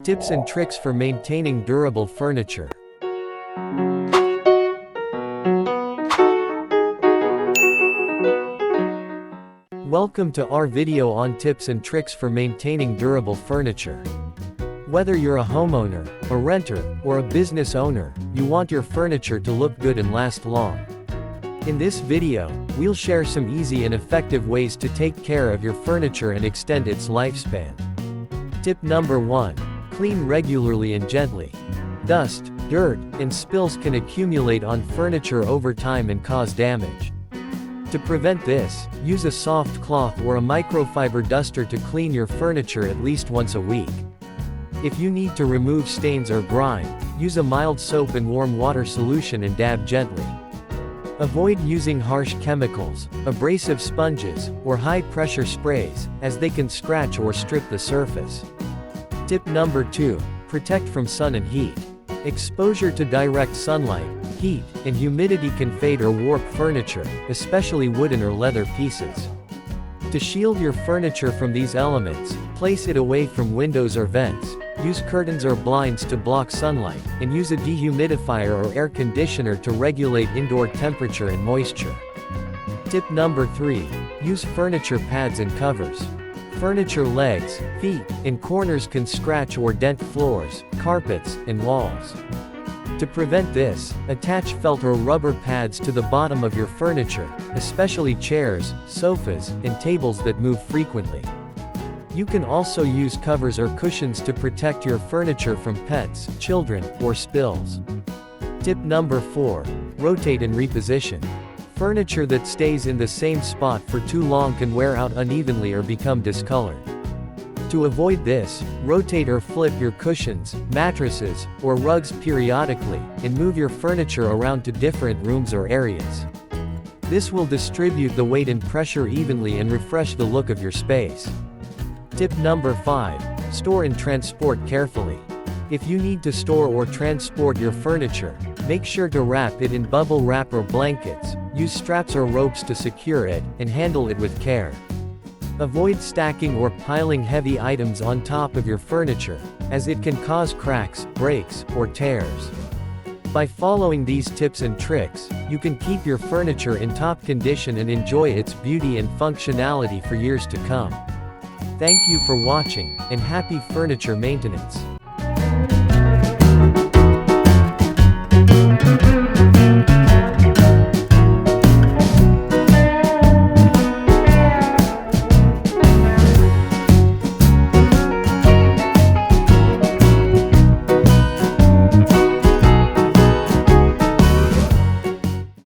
Tips and tricks for maintaining durable furniture. Welcome to our video on tips and tricks for maintaining durable furniture. Whether you're a homeowner, a renter, or a business owner, you want your furniture to look good and last long. In this video, we'll share some easy and effective ways to take care of your furniture and extend its lifespan. Tip number 1. Clean regularly and gently. Dust, dirt, and spills can accumulate on furniture over time and cause damage. To prevent this, use a soft cloth or a microfiber duster to clean your furniture at least once a week. If you need to remove stains or grime, use a mild soap and warm water solution and dab gently. Avoid using harsh chemicals, abrasive sponges, or high-pressure sprays, as they can scratch or strip the surface. Tip number 2. Protect from sun and heat. Exposure to direct sunlight, heat, and humidity can fade or warp furniture, especially wooden or leather pieces. To shield your furniture from these elements, place it away from windows or vents, use curtains or blinds to block sunlight, and use a dehumidifier or air conditioner to regulate indoor temperature and moisture. Tip number 3. Use furniture pads and covers. Furniture legs, feet, and corners can scratch or dent floors, carpets, and walls. To prevent this, attach felt or rubber pads to the bottom of your furniture, especially chairs, sofas, and tables that move frequently. You can also use covers or cushions to protect your furniture from pets, children, or spills. Tip number 4. Rotate and reposition. Furniture that stays in the same spot for too long can wear out unevenly or become discolored. To avoid this, rotate or flip your cushions, mattresses, or rugs periodically, and move your furniture around to different rooms or areas. This will distribute the weight and pressure evenly and refresh the look of your space. Tip number 5. Store and transport carefully. If you need to store or transport your furniture, make sure to wrap it in bubble wrap or blankets, use straps or ropes to secure it, and handle it with care. Avoid stacking or piling heavy items on top of your furniture, as it can cause cracks, breaks, or tears. By following these tips and tricks, you can keep your furniture in top condition and enjoy its beauty and functionality for years to come. Thank you for watching, and happy furniture maintenance.